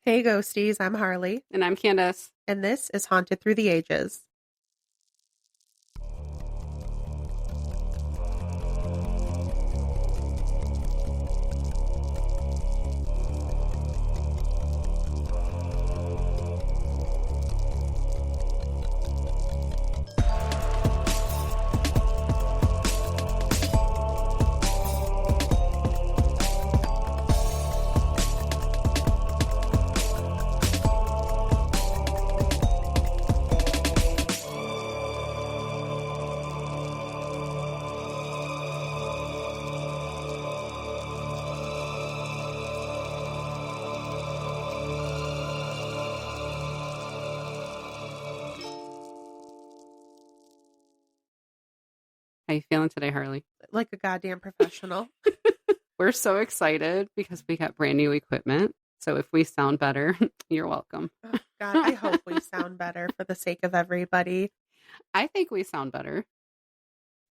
Hey Ghosties, I'm Harley, And I'm Candace. and this is Haunted Through the Ages. How you feeling today, Harley? Like a goddamn professional. We're so excited because we got brand new equipment. So if we sound better, you're welcome. Oh, God, I hope we sound better for the sake of everybody. I think we sound better.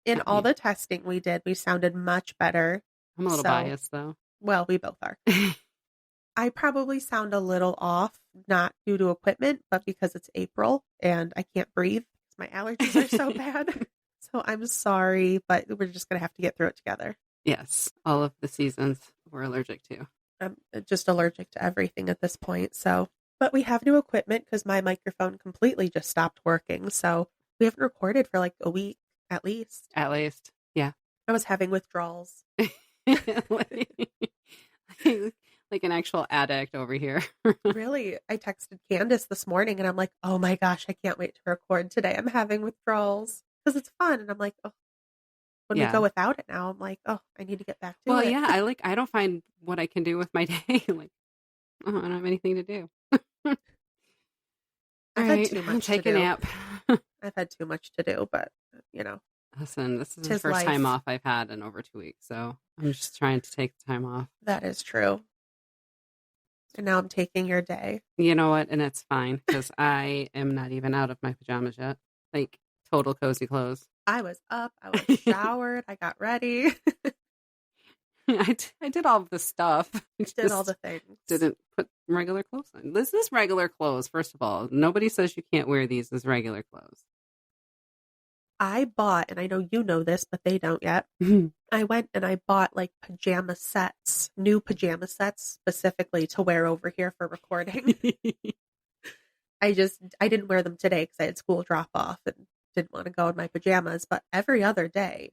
In all the testing we did, we sounded much better. I'm a little biased, though. Well, we both are. I probably sound a little off, not due to equipment, but because it's April and I can't breathe because my allergies are so bad. So I'm sorry, but we're just going to have to get through it together. Yes, all of the seasons we're allergic to. I'm just allergic to everything at this point. So, but we have new equipment because my microphone completely just stopped working. So we haven't recorded for like a week at least. At least, yeah. I was having withdrawals. like an actual addict over here. Really, I texted Candace this morning and I'm like, oh my gosh, I can't wait to record today. I'm having withdrawals because it's fun. And I'm like, oh, when we go without it now, I'm like, oh, I need to get back to it. Well, yeah, I don't find what I can do with my day. Like, oh, I don't have anything to do. I've had too much take to a do. nap. I've had too much to do, but Listen, this is the tis first life. time off I've had in over 2 weeks, so I'm just trying to take the time off. That is true. And now I'm taking your day. You know what? And it's fine because I am not even out of my pajamas yet. Like total cozy clothes. I was up, I was showered, I got ready. I did all of the stuff. Did all the things. Didn't put regular clothes on. This is regular clothes, first of all. Nobody says you can't wear these as regular clothes. I bought, and I know you know this, but they don't yet. I went and I bought like pajama sets, new pajama sets specifically to wear over here for recording. I didn't wear them today because I had school drop off and didn't want to go in my pajamas, but every other day,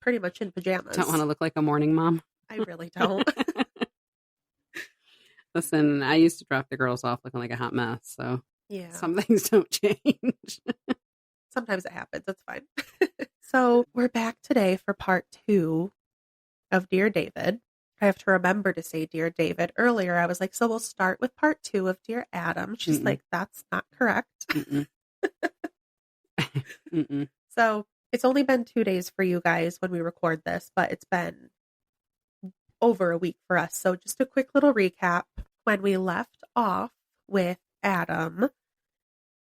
pretty much in pajamas. Don't want to look like a morning mom. I really don't. Listen, I used to drop the girls off looking like a hot mess, so yeah, some things don't change. Sometimes it happens. It's fine. So we're back today for part 2 of Dear David. I have to remember to say Dear David. Earlier, I was like, so we'll start with part 2 of Dear Adam. She's like, that's not correct. So it's only been 2 days for you guys when we record this, but it's been over a week for us. So just a quick little recap. When we left off with Adam,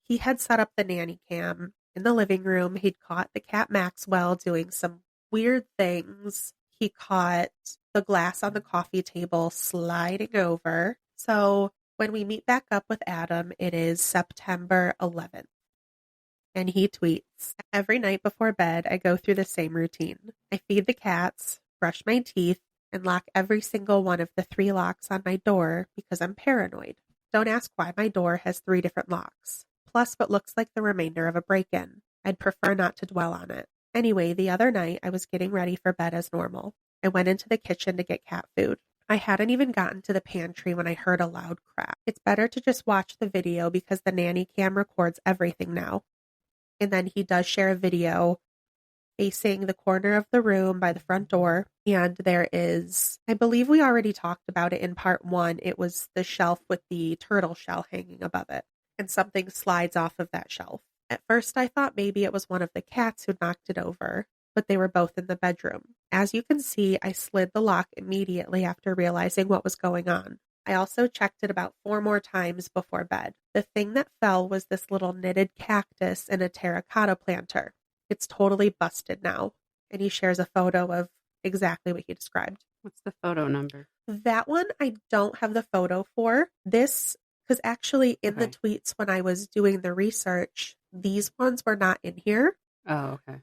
he had set up the nanny cam in the living room. He'd caught the cat Maxwell doing some weird things. He caught the glass on the coffee table sliding over. So when we meet back up with Adam, it is September 11th. And he tweets, every night before bed, I go through the same routine. I feed the cats, brush my teeth, and lock every single one of the 3 locks on my door because I'm paranoid. Don't ask why my door has 3 different locks. Plus what looks like the remainder of a break-in. I'd prefer not to dwell on it. Anyway, the other night, I was getting ready for bed as normal. I went into the kitchen to get cat food. I hadn't even gotten to the pantry when I heard a loud crack. It's better to just watch the video because the nanny cam records everything now. And then he does share a video facing the corner of the room by the front door. And there is, I believe we already talked about it in part 1. It was the shelf with the turtle shell hanging above it. And something slides off of that shelf. At first, I thought maybe it was one of the cats who knocked it over, but they were both in the bedroom. As you can see, I slid the lock immediately after realizing what was going on. I also checked it about 4 more times before bed. The thing that fell was this little knitted cactus in a terracotta planter. It's totally busted now. And he shares a photo of exactly what he described. What's the photo number? That one I don't have the photo for. This Because actually, in the Okay. tweets when I was doing the research, these ones were not in here. Oh, okay.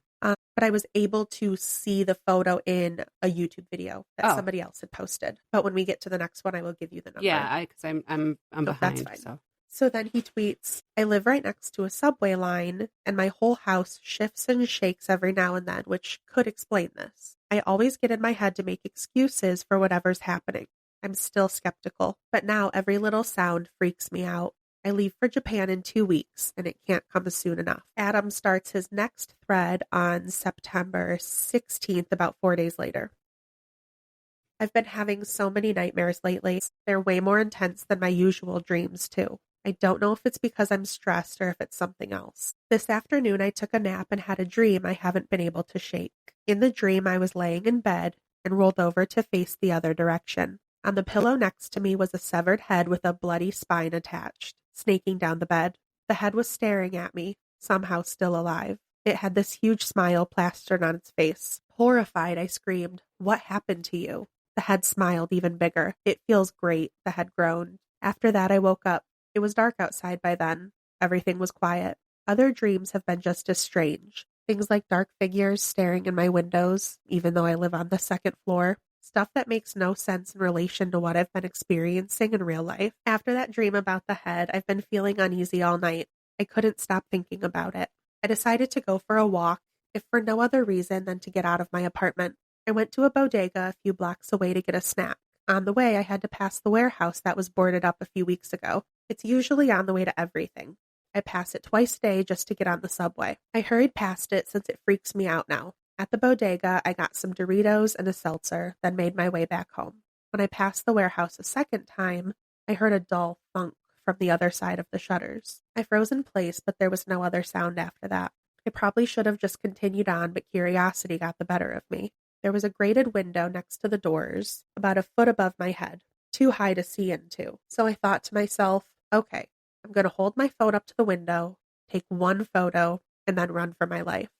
But I was able to see the photo in a YouTube video that Oh, somebody else had posted. But when we get to the next one, I will give you the yeah. number. Because I'm Nope, that's behind. fine. So So then he tweets, I live right next to a subway line, and my whole house shifts and shakes every now and then, which could explain this. I always get in my head to make excuses for whatever's happening. I'm still skeptical, but now every little sound freaks me out. I leave for Japan in 2 weeks, and it can't come soon enough. Adam starts his next thread on September 16th, about 4 days later. I've been having so many nightmares lately. They're way more intense than my usual dreams, too. I don't know if it's because I'm stressed or if it's something else. This afternoon, I took a nap and had a dream I haven't been able to shake. In the dream, I was laying in bed and rolled over to face the other direction. On the pillow next to me was a severed head with a bloody spine attached, snaking down the bed. The head was staring at me, somehow still alive. It had this huge smile plastered on its face. Horrified, I screamed, "What happened to you?" The head smiled even bigger. "It feels great," the head groaned. After that, I woke up. It was dark outside by then. Everything was quiet. Other dreams have been just as strange. Things like dark figures staring in my windows, even though I live on the second floor. Stuff that makes no sense in relation to what I've been experiencing in real life. After that dream about the head, I've been feeling uneasy all night. I couldn't stop thinking about it. I decided to go for a walk, if for no other reason than to get out of my apartment. I went to a bodega a few blocks away to get a snack. On the way, I had to pass the warehouse that was boarded up a few weeks ago. It's usually on the way to everything. I pass it twice a day just to get on the subway. I hurried past it since it freaks me out now. At the bodega, I got some Doritos and a seltzer, then made my way back home. When I passed the warehouse a second time, I heard a dull thunk from the other side of the shutters. I froze in place, but there was no other sound after that. I probably should have just continued on, but curiosity got the better of me. There was a grated window next to the doors, about a foot above my head, too high to see into. So I thought to myself, okay, I'm going to hold my phone up to the window, take one photo, and then run for my life.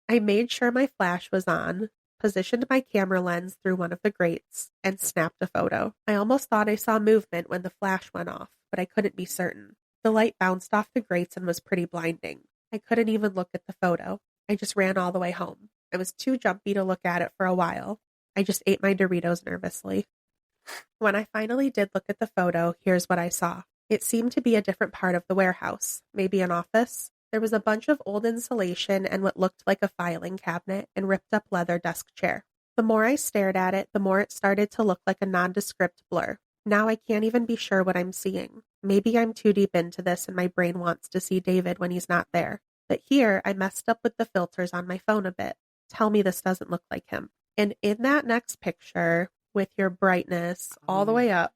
I made sure my flash was on, positioned my camera lens through one of the grates, and snapped a photo. I almost thought I saw movement when the flash went off, but I couldn't be certain. The light bounced off the grates and was pretty blinding. I couldn't even look at the photo. I just ran all the way home. I was too jumpy to look at it for a while. I just ate my Doritos nervously. When I finally did look at the photo, here's what I saw. It seemed to be a different part of the warehouse, maybe an office. There was a bunch of old insulation and what looked like a filing cabinet and ripped up leather desk chair. The more I stared at it, the more it started to look like a nondescript blur. Now I can't even be sure what I'm seeing. Maybe I'm too deep into this and my brain wants to see David when he's not there. But here, I messed up with the filters on my phone a bit. Tell me this doesn't look like him. And in that next picture, with your brightness oh all the yeah. way up,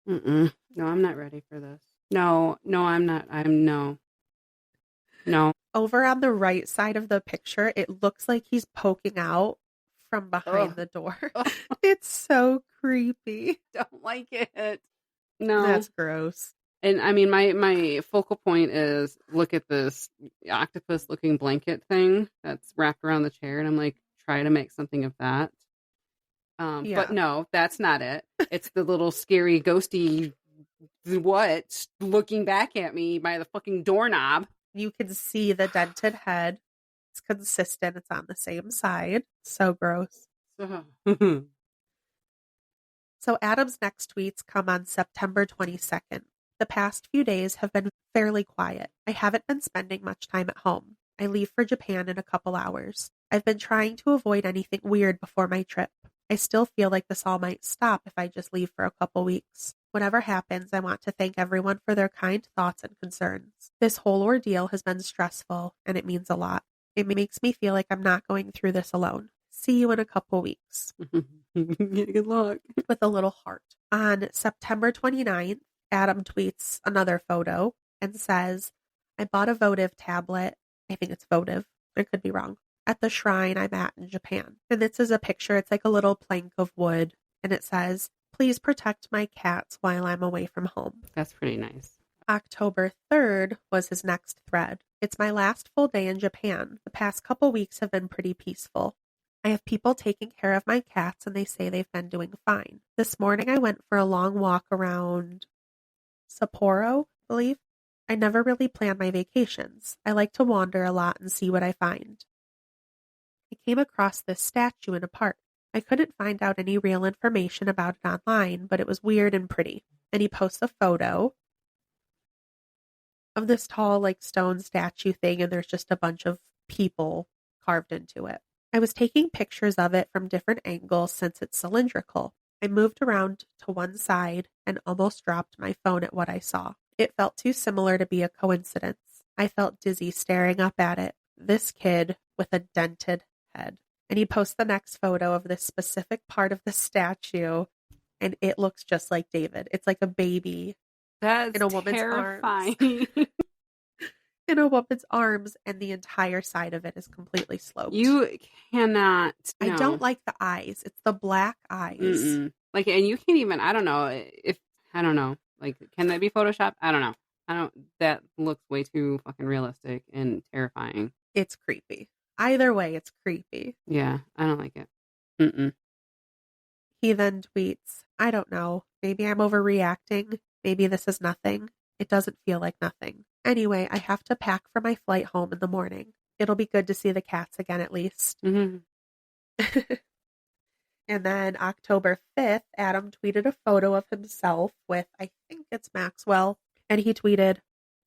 No, I'm not ready for this. No, I'm not. No. over on the right side of the picture, it looks like he's poking out from behind Ugh. the door. It's so creepy. Don't like it. No. That's gross. And I mean, my focal point is look at this octopus looking blanket thing that's wrapped around the chair, and I'm like, try to make something of that. But Yeah. no, that's not it. It's the little scary ghosty what looking back at me by the fucking doorknob. You can see the dented head. It's consistent. It's on the same side. So gross. So Adam's next tweets come on September 22nd. The past few days have been fairly quiet. I haven't been spending much time at home. I leave for Japan in a couple hours. I've been trying to avoid anything weird before my trip. I still feel like this all might stop if I just leave for a couple weeks. Whatever happens, I want to thank everyone for their kind thoughts and concerns. This whole ordeal has been stressful, and it means a lot. It makes me feel like I'm not going through this alone. See you in a couple weeks. Good luck. With a little heart. On September 29th, Adam tweets another photo and says, I bought a votive tablet. I think it's votive. I could be wrong. At the shrine I'm at in Japan. And this is a picture. It's like a little plank of wood. And it says, please protect my cats while I'm away from home. That's pretty nice. October 3rd was his next thread. It's my last full day in Japan. The past couple weeks have been pretty peaceful. I have people taking care of my cats and they say they've been doing fine. This morning I went for a long walk around Sapporo, I believe. I never really plan my vacations. I like to wander a lot and see what I find. I came across this statue in a park. I couldn't find out any real information about it online, but it was weird and pretty. And he posts a photo of this tall, like, stone statue thing, and there's just a bunch of people carved into it. I was taking pictures of it from different angles since it's cylindrical. I moved around to one side and almost dropped my phone at what I saw. It felt too similar to be a coincidence. I felt dizzy staring up at it. This kid with a dented head. And he posts the next photo of this specific part of the statue, and it looks just like David. It's like a baby That's in a woman's terrifying. arms. In a woman's arms, and the entire side of it is completely sloped. You cannot. I No. don't like the eyes. It's the black eyes. Mm-mm. Like, and you can't even. I don't know if. I don't know. Like, can that be Photoshop? I don't know. That looks way too fucking realistic and terrifying. It's creepy. Either way, it's creepy. Yeah, I don't like it. Mm-mm. He then tweets, I don't know. Maybe I'm overreacting. Maybe this is nothing. It doesn't feel like nothing. Anyway, I have to pack for my flight home in the morning. It'll be good to see the cats again at least. Mm-hmm. And then October 5th, Adam tweeted a photo of himself with, I think it's Maxwell. And he tweeted,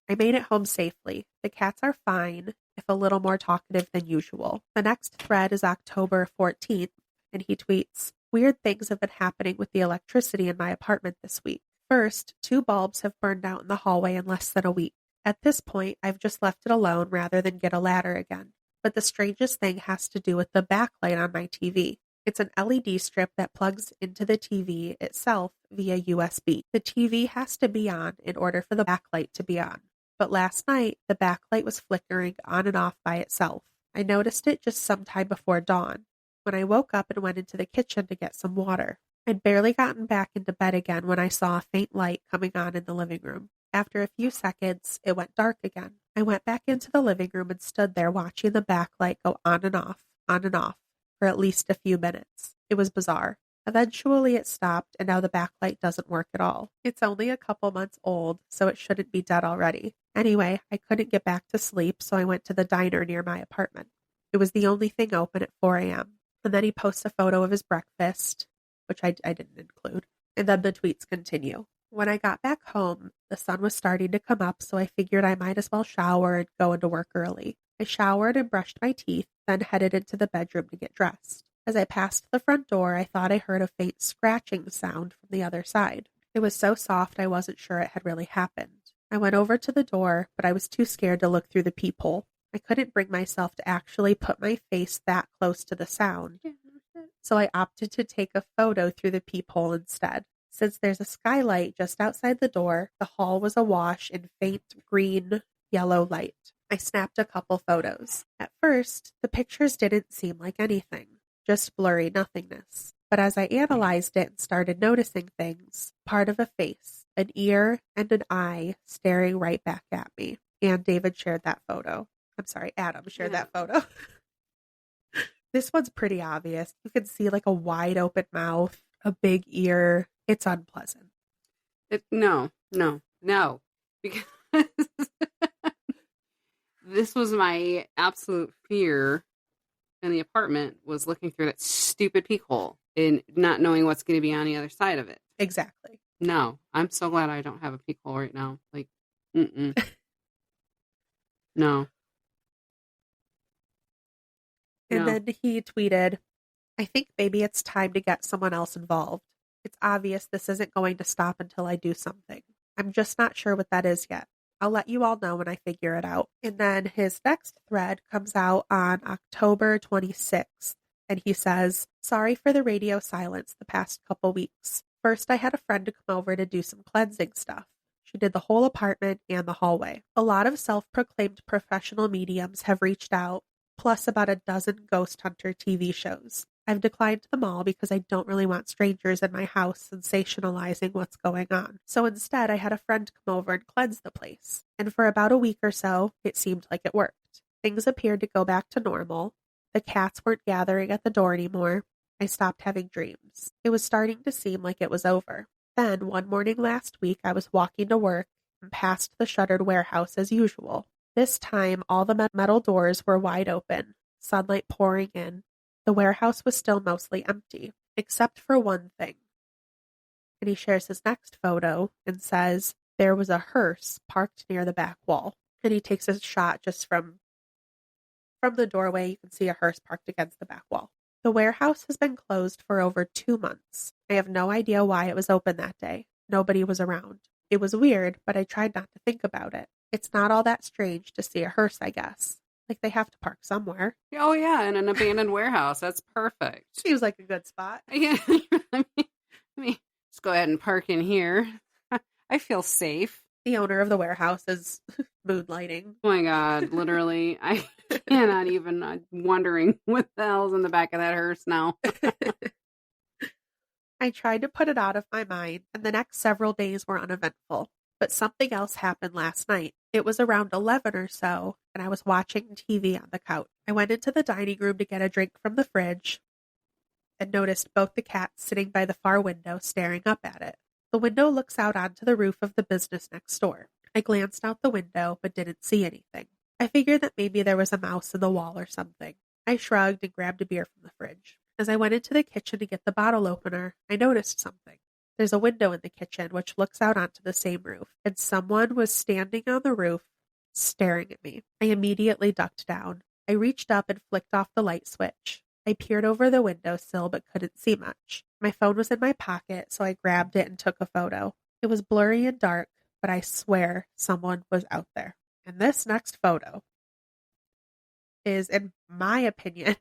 I made it home safely. The cats are fine, if a little more talkative than usual. The next thread is October 14th, and he tweets, weird things have been happening with the electricity in my apartment this week. First, 2 bulbs have burned out in the hallway in less than a week. At this point, I've just left it alone rather than get a ladder again. But the strangest thing has to do with the backlight on my TV. It's an LED strip that plugs into the TV itself via USB. The TV has to be on in order for the backlight to be on. But last night, the backlight was flickering on and off by itself. I noticed it just sometime before dawn, when I woke up and went into the kitchen to get some water. I'd barely gotten back into bed again when I saw a faint light coming on in the living room. After a few seconds, it went dark again. I went back into the living room and stood there watching the backlight go on and off, for at least a few minutes. It was bizarre. Eventually it stopped, and now the backlight doesn't work at all. It's only a couple months old, so it shouldn't be dead already. Anyway, I couldn't get back to sleep, so I went to the diner near my apartment. It was the only thing open at 4 a.m. And then he posts a photo of his breakfast, which I didn't include. And then the tweets continue. When I got back home, the sun was starting to come up, so I figured I might as well shower and go into work early. I showered and brushed my teeth, then headed into the bedroom to get dressed. As I passed the front door, I thought I heard a faint scratching sound from the other side. It was so soft I wasn't sure it had really happened. I went over to the door, but I was too scared to look through the peephole. I couldn't bring myself to actually put my face that close to the sound, so I opted to take a photo through the peephole instead. Since there's a skylight just outside the door, the hall was awash in faint green-yellow light. I snapped a couple photos. At first, the pictures didn't seem like anything, just blurry nothingness. But as I analyzed it and started noticing things, part of a face, an ear, and an eye staring right back at me. And David shared that photo. I'm sorry, Adam shared that photo. This one's pretty obvious. You can see like a wide open mouth, a big ear. It's unpleasant. No. Because this was my absolute fear in the apartment, was looking through that stupid peephole and not knowing what's going to be on the other side of it. Exactly. No, I'm so glad I don't have a peephole right now. Like, no. And then he tweeted, I think maybe it's time to get someone else involved. It's obvious this isn't going to stop until I do something. I'm just not sure what that is yet. I'll let you all know when I figure it out. And then his next thread comes out on October 26th. And he says, sorry for the radio silence the past couple weeks. First, I had a friend to come over to do some cleansing stuff. She did the whole apartment and the hallway. A lot of self-proclaimed professional mediums have reached out, plus about a dozen ghost hunter TV shows. I've declined them all because I don't really want strangers in my house sensationalizing what's going on. So instead, I had a friend come over and cleanse the place. And for about a week or so, it seemed like it worked. Things appeared to go back to normal. The cats weren't gathering at the door anymore. I stopped having dreams. It was starting to seem like it was over. Then, one morning last week, I was walking to work and passed the shuttered warehouse as usual. This time, all the metal doors were wide open, sunlight pouring in. The warehouse was still mostly empty, except for one thing. And he shares his next photo and says, there was a hearse parked near the back wall. And he takes a shot just from the doorway. You can see a hearse parked against the back wall. The warehouse has been closed for over 2 months. I have no idea why it was open that day. Nobody was around. It was weird, but I tried not to think about it. It's not all that strange to see a hearse, I guess. Like they have to park somewhere. Oh, yeah, in an abandoned warehouse. That's perfect. Seems like a good spot. Yeah, let me just go ahead and park in here. I feel safe. The owner of the warehouse is moonlighting. Oh my God, literally. I cannot even, I'm wondering what the hell's in the back of that hearse now. I tried to put it out of my mind, and the next several days were uneventful. But something else happened last night. It was around 11 or so, and I was watching TV on the couch. I went into the dining room to get a drink from the fridge and noticed both the cats sitting by the far window staring up at it. The window looks out onto the roof of the business next door. I glanced out the window, but didn't see anything. I figured that maybe there was a mouse in the wall or something. I shrugged and grabbed a beer from the fridge. As I went into the kitchen to get the bottle opener, I noticed something. There's a window in the kitchen which looks out onto the same roof, and someone was standing on the roof, staring at me. I immediately ducked down. I reached up and flicked off the light switch. I peered over the windowsill but couldn't see much. My phone was in my pocket, so I grabbed it and took a photo. It was blurry and dark, but I swear someone was out there. And this next photo is, in my opinion,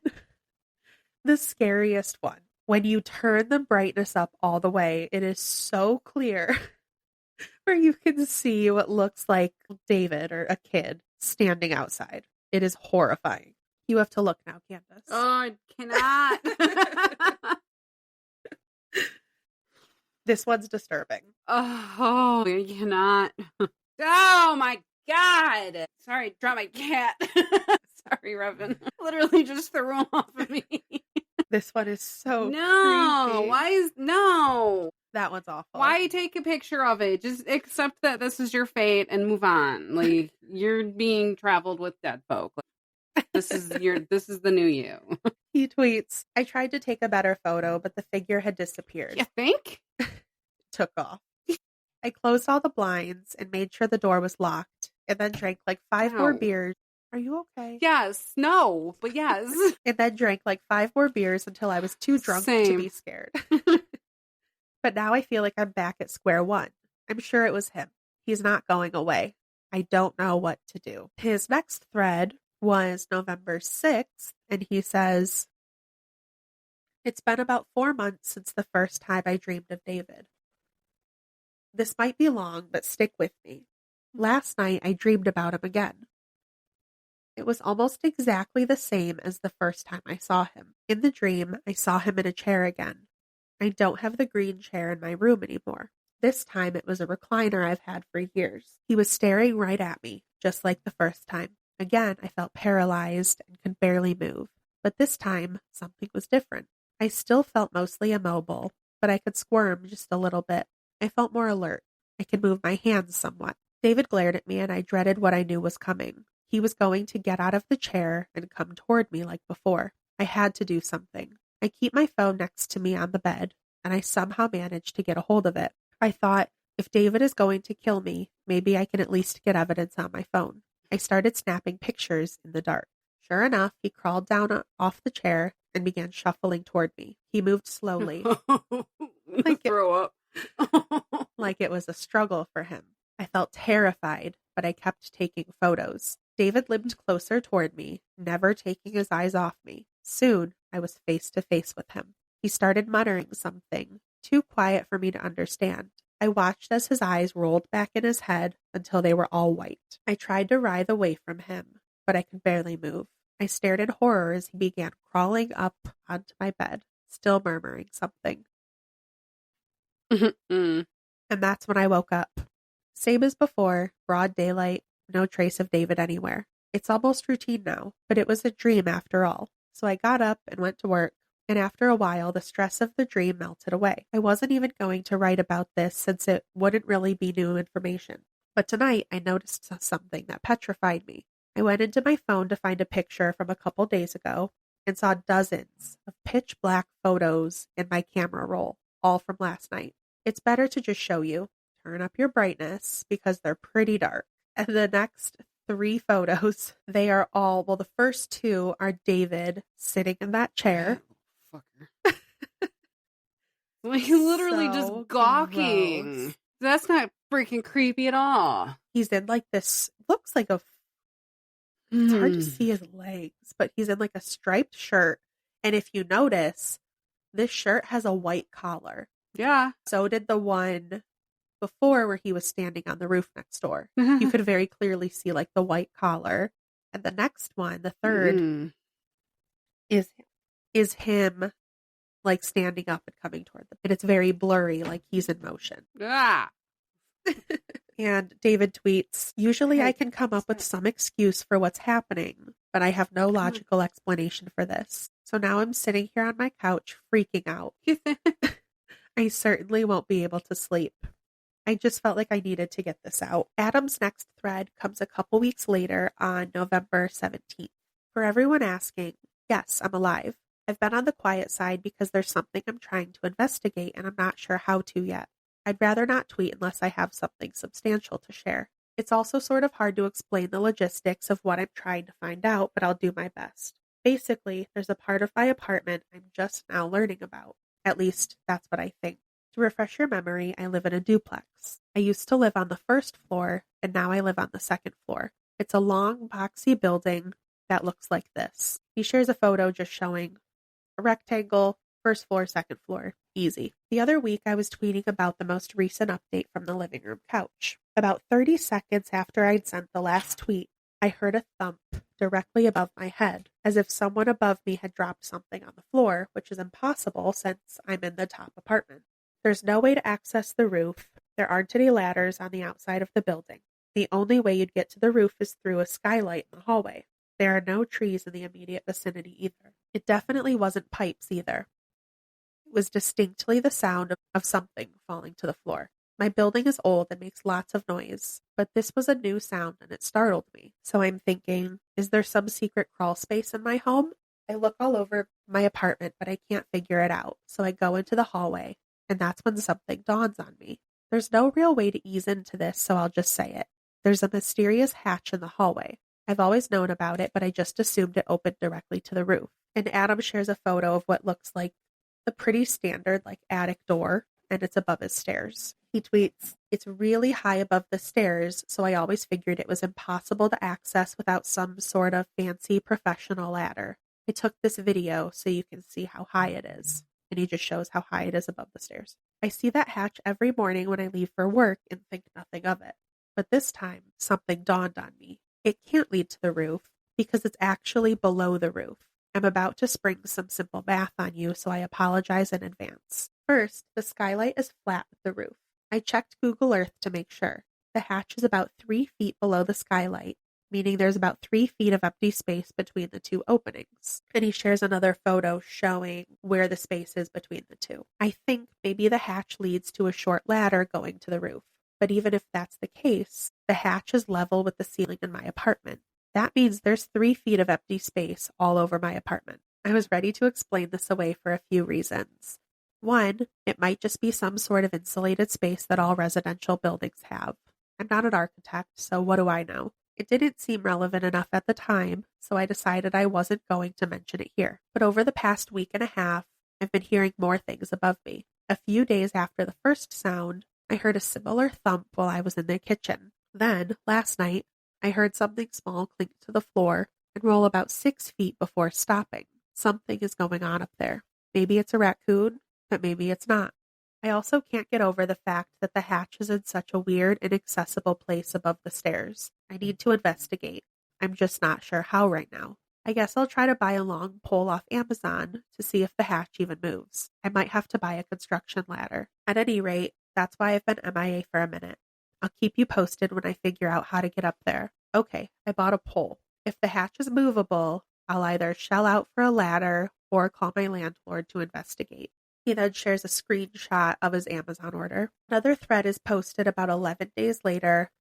the scariest one. When you turn the brightness up all the way, it is so clear where you can see what looks like David or a kid standing outside. It is horrifying. You have to look now, Candace. Oh, I cannot. This one's disturbing. Oh, I cannot. Oh my God. Sorry, drop my cat. Sorry, Revan. Literally just threw him off of me. This one is so No. creepy. No. That one's awful. Why take a picture of it? Just accept that this is your fate and move on. Like, you're being traveled with dead folk. Like, this is the new you. He tweets, I tried to take a better photo, but the figure had disappeared. You think? Took off. I closed all the blinds and made sure the door was locked, and then drank like 5 more beers. Are you okay? Yes. No. But yes. And then drank like 5 more beers until I was too drunk to be scared. But now I feel like I'm back at square one. I'm sure it was him. He's not going away. I don't know what to do. His next thread was November 6th, and he says, it's been about 4 months since the first time I dreamed of David. This might be long, but stick with me. Last night I dreamed about him again. It was almost exactly the same as the first time I saw him. In the dream, I saw him in a chair again. I don't have the green chair in my room anymore. This time it was a recliner I've had for years. He was staring right at me, just like the first time. Again, I felt paralyzed and could barely move. But this time, something was different. I still felt mostly immobile, but I could squirm just a little bit. I felt more alert. I could move my hands somewhat. David glared at me and I dreaded what I knew was coming. He was going to get out of the chair and come toward me like before. I had to do something. I keep my phone next to me on the bed, and I somehow managed to get a hold of it. I thought, if David is going to kill me, maybe I can at least get evidence on my phone. I started snapping pictures in the dark. Sure enough, he crawled down off the chair and began shuffling toward me. He moved slowly. Throw up. Like it was a struggle for him. I felt terrified, but I kept taking photos. David limped closer toward me, never taking his eyes off me. Soon, I was face to face with him. He started muttering something, too quiet for me to understand. I watched as his eyes rolled back in his head until they were all white. I tried to writhe away from him, but I could barely move. I stared in horror as he began crawling up onto my bed, still murmuring something. And that's when I woke up. Same as before, broad daylight, no trace of David anywhere. It's almost routine now, but it was a dream after all. So I got up and went to work, and after a while, the stress of the dream melted away. I wasn't even going to write about this since it wouldn't really be new information. But tonight, I noticed something that petrified me. I went into my phone to find a picture from a couple days ago and saw dozens of pitch black photos in my camera roll, all from last night. It's better to just show you. Turn up your brightness because they're pretty dark. And the next 3 photos, they are all, well, the first 2 are David sitting in that chair. Fucker. Like literally just So gawking. gross. That's not freaking creepy at all. He's in like this, looks like a, it's hard to see his legs, but he's in like a striped shirt. And if you notice, this shirt has a white collar. Yeah. So did the one before where he was standing on the roof next door. You could very clearly see like the white collar. And the next one, the third, is him like standing up and coming toward them. And it's very blurry, like he's in motion. Ah. And David tweets, usually I can come up with some excuse for what's happening, but I have no logical explanation for this. So now I'm sitting here on my couch freaking out. I certainly won't be able to sleep. I just felt like I needed to get this out. Adam's next thread comes a couple weeks later on November 17th. For everyone asking, yes, I'm alive. I've been on the quiet side because there's something I'm trying to investigate and I'm not sure how to yet. I'd rather not tweet unless I have something substantial to share. It's also sort of hard to explain the logistics of what I'm trying to find out, but I'll do my best. Basically, there's a part of my apartment I'm just now learning about. At least, that's what I think. To refresh your memory, I live in a duplex. I used to live on the first floor, and now I live on the second floor. It's a long, boxy building that looks like this. He shares a photo just showing a rectangle, first floor, second floor. Easy. The other week, I was tweeting about the most recent update from the living room couch. About 30 seconds after I'd sent the last tweet, I heard a thump directly above my head, as if someone above me had dropped something on the floor, which is impossible since I'm in the top apartment. There's no way to access the roof. There aren't any ladders on the outside of the building. The only way you'd get to the roof is through a skylight in the hallway. There are no trees in the immediate vicinity either. It definitely wasn't pipes either. It was distinctly the sound of something falling to the floor. My building is old and makes lots of noise, but this was a new sound and it startled me. So I'm thinking, is there some secret crawl space in my home? I look all over my apartment, but I can't figure it out. So I go into the hallway, and that's when something dawns on me. There's no real way to ease into this, so I'll just say it. There's a mysterious hatch in the hallway. I've always known about it, but I just assumed it opened directly to the roof. And Adam shares a photo of what looks like a pretty standard like attic door, and it's above his stairs. He tweets, it's really high above the stairs, so I always figured it was impossible to access without some sort of fancy professional ladder. I took this video so you can see how high it is. And he just shows how high it is above the stairs. I see that hatch every morning when I leave for work and think nothing of it. But this time, something dawned on me. It can't lead to the roof because it's actually below the roof. I'm about to spring some simple math on you, so I apologize in advance. First, the skylight is flat with the roof. I checked Google Earth to make sure. The hatch is about 3 feet below the skylight, meaning there's about 3 feet of empty space between the 2 openings. And he shares another photo showing where the space is between the 2. I think maybe the hatch leads to a short ladder going to the roof. But even if that's the case, the hatch is level with the ceiling in my apartment. That means there's 3 feet of empty space all over my apartment. I was ready to explain this away for a few reasons. One, it might just be some sort of insulated space that all residential buildings have. I'm not an architect, so what do I know? It didn't seem relevant enough at the time, so I decided I wasn't going to mention it here. But over the past week and a half, I've been hearing more things above me. A few days after the first sound, I heard a similar thump while I was in the kitchen. Then, last night, I heard something small clink to the floor and roll about 6 feet before stopping. Something is going on up there. Maybe it's a raccoon, but maybe it's not. I also can't get over the fact that the hatch is in such a weird, inaccessible place above the stairs. I need to investigate. I'm just not sure how right now. I guess I'll try to buy a long pole off Amazon to see if the hatch even moves. I might have to buy a construction ladder. At any rate, that's why I've been MIA for a minute. I'll keep you posted when I figure out how to get up there. Okay, I bought a pole. If the hatch is movable, I'll either shell out for a ladder or call my landlord to investigate. He then shares a screenshot of his Amazon order. Another thread is posted about 11 days later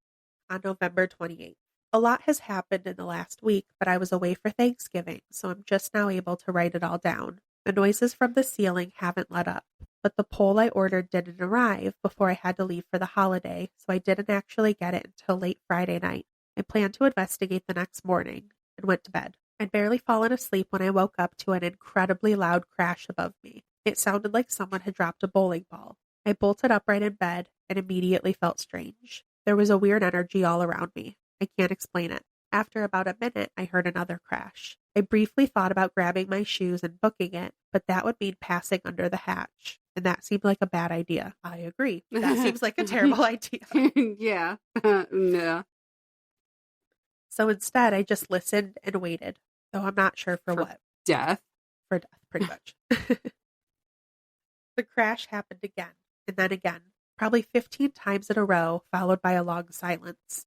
on November 28th. A lot has happened in the last week, but I was away for Thanksgiving, so I'm just now able to write it all down. The noises from the ceiling haven't let up, but the pole I ordered didn't arrive before I had to leave for the holiday, so I didn't actually get it until late Friday night. I planned to investigate the next morning and went to bed. I'd barely fallen asleep when I woke up to an incredibly loud crash above me. It sounded like someone had dropped a bowling ball. I bolted upright in bed and immediately felt strange. There was a weird energy all around me. I can't explain it. After about a minute, I heard another crash. I briefly thought about grabbing my shoes and booking it, but that would mean passing under the hatch, and that seemed like a bad idea. I agree. That seems like a terrible idea. Yeah. Yeah. So instead, I just listened and waited, though I'm not sure for what. Death? For death, pretty much. The crash happened again, and then again, probably 15 times in a row, followed by a long silence.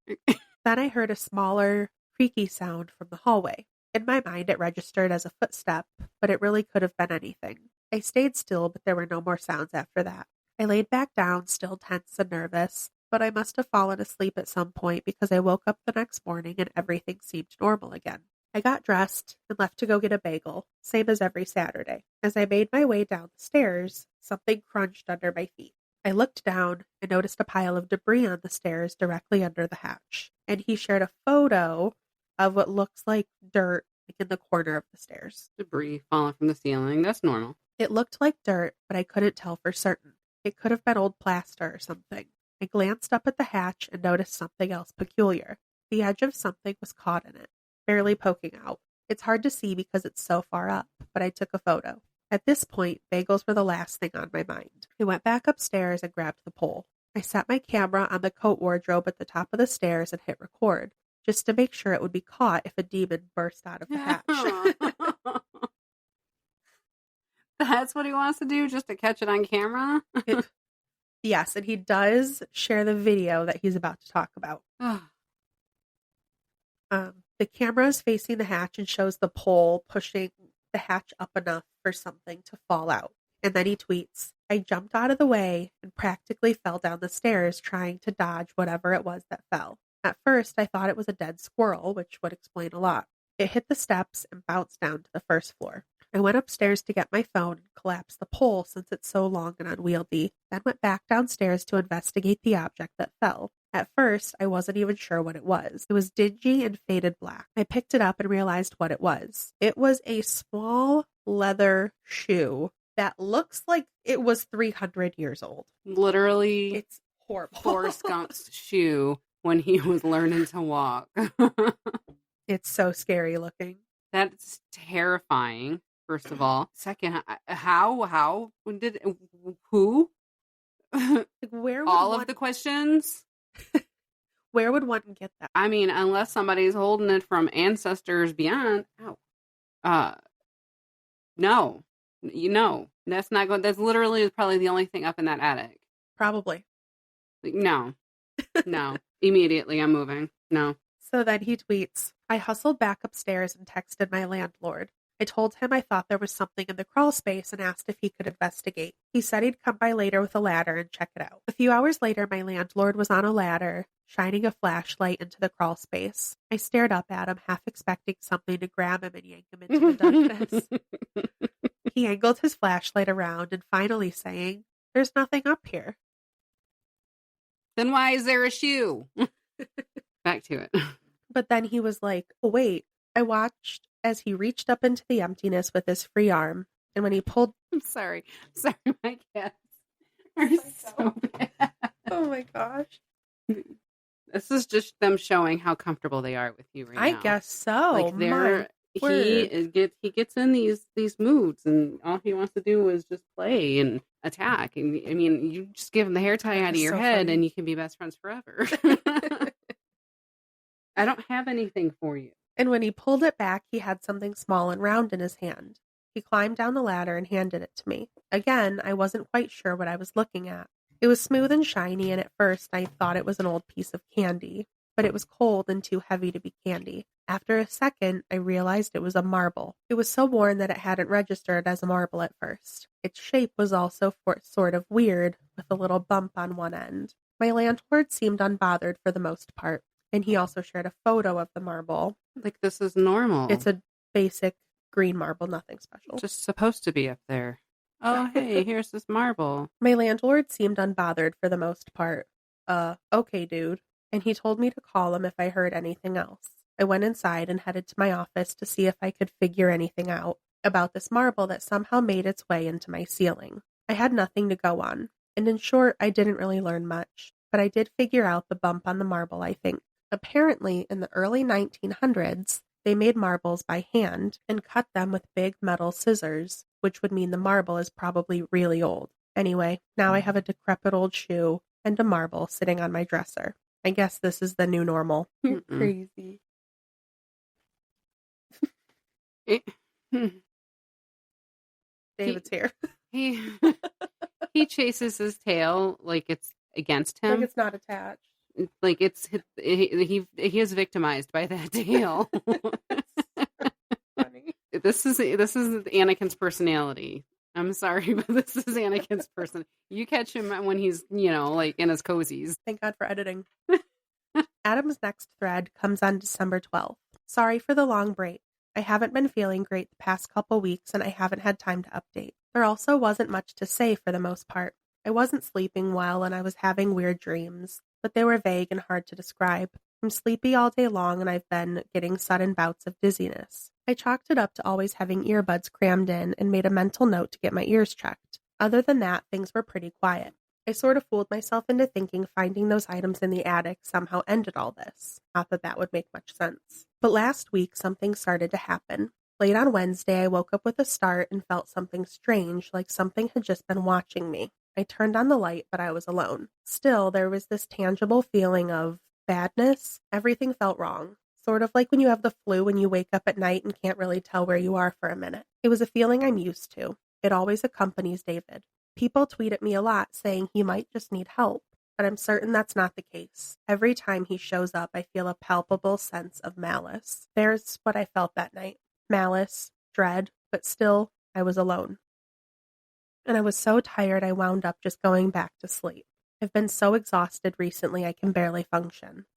Then I heard a smaller, creaky sound from the hallway. In my mind, it registered as a footstep, but it really could have been anything. I stayed still, but there were no more sounds after that. I laid back down, still tense and nervous, but I must have fallen asleep at some point because I woke up the next morning and everything seemed normal again. I got dressed and left to go get a bagel, same as every Saturday. As I made my way down the stairs, something crunched under my feet. I looked down and noticed a pile of debris on the stairs directly under the hatch, and he shared a photo of what looks like dirt in the corner of the stairs. Debris falling from the ceiling. That's normal. It looked like dirt, but I couldn't tell for certain. It could have been old plaster or something. I glanced up at the hatch and noticed something else peculiar. The edge of something was caught in it, barely poking out. It's hard to see because it's so far up, but I took a photo. At this point, bagels were the last thing on my mind. I went back upstairs and grabbed the pole. I set my camera on the coat wardrobe at the top of the stairs and hit record, just to make sure it would be caught if a demon burst out of the hatch. That's what he wants to do, just to catch it on camera? Yes, and he does share the video that he's about to talk about. The camera is facing the hatch and shows the pole pushing the hatch up enough for something to fall out. And then he tweets, I jumped out of the way and practically fell down the stairs trying to dodge whatever it was that fell. At first, I thought it was a dead squirrel, which would explain a lot. It hit the steps and bounced down to the first floor. I went upstairs to get my phone and collapsed the pole since it's so long and unwieldy, then went back downstairs to investigate the object that fell. At first, I wasn't even sure what it was. It was dingy and faded black. I picked it up and realized what it was. It was a small leather shoe that looks like it was 300 years old. Literally, it's horrible. Forrest Gump's shoe when he was learning to walk. It's so scary looking. That's terrifying, first of all. Second, how, who? Like, where would all of the questions? Where would one get that? I mean, unless somebody's holding it from ancestors beyond. No. That's not going. That's literally probably the only thing up in that attic. Probably. Like, no. Immediately, I'm moving. No. So then he tweets, I hustled back upstairs and texted my landlord. I told him I thought there was something in the crawl space and asked if he could investigate. He said he'd come by later with a ladder and check it out. A few hours later, my landlord was on a ladder, shining a flashlight into the crawl space. I stared up at him, half expecting something to grab him and yank him into the darkness. He angled his flashlight around and finally saying, there's nothing up here. Then why is there a shoe? Back to it. But then he was like, oh, wait. I watched as he reached up into the emptiness with his free arm. And when he pulled... I'm sorry. My cats are so bad. Oh my gosh. This is just them showing how comfortable they are with you right now. I guess so. Like he gets in these moods, and all he wants to do is just play and attack. And I mean, you just give him the hair tie out of your head, funny. And you can be best friends forever. I don't have anything for you. And when he pulled it back, he had something small and round in his hand. He climbed down the ladder and handed it to me. Again, I wasn't quite sure what I was looking at. It was smooth and shiny, and at first I thought it was an old piece of candy, but it was cold and too heavy to be candy. After a second, I realized it was a marble. It was so worn that it hadn't registered as a marble at first. Its shape was also sort of weird, with a little bump on one end. My landlord seemed unbothered for the most part, and he also shared a photo of the marble. Like this is normal. It's a basic green marble, nothing special. Just supposed to be up there. Oh, hey, here's this marble. My landlord seemed unbothered for the most part. Okay, dude. And he told me to call him if I heard anything else. I went inside and headed to my office to see if I could figure anything out about this marble that somehow made its way into my ceiling. I had nothing to go on, and in short, I didn't really learn much, but I did figure out the bump on the marble, I think. Apparently, in the early 1900s, they made marbles by hand and cut them with big metal scissors, which would mean the marble is probably really old. Anyway, now I have a decrepit old shoe and a marble sitting on my dresser. I guess this is the new normal. You're crazy. David's here. He chases his tail like it's against him. Like it's not attached. Like it's he is victimized by that tail. Funny. This is Anakin's personality. I'm sorry, but this is Anakin's person. You catch him when he's, like in his cozies. Thank God for editing. Adam's next thread comes on December 12th. Sorry for the long break. I haven't been feeling great the past couple weeks and I haven't had time to update. There also wasn't much to say for the most part. I wasn't sleeping well and I was having weird dreams, but they were vague and hard to describe. I'm sleepy all day long and I've been getting sudden bouts of dizziness. I chalked it up to always having earbuds crammed in and made a mental note to get my ears checked. Other than that, things were pretty quiet. I sort of fooled myself into thinking finding those items in the attic somehow ended all this. Not that that would make much sense. But last week, something started to happen. Late on Wednesday, I woke up with a start and felt something strange, like something had just been watching me. I turned on the light, but I was alone. Still, there was this tangible feeling of badness. Everything felt wrong. Sort of like when you have the flu and you wake up at night and can't really tell where you are for a minute. It was a feeling I'm used to. It always accompanies David. People tweet at me a lot saying he might just need help, but I'm certain that's not the case. Every time he shows up, I feel a palpable sense of malice. There's what I felt that night. Malice, dread, but still, I was alone. And I was so tired I wound up just going back to sleep. I've been so exhausted recently I can barely function.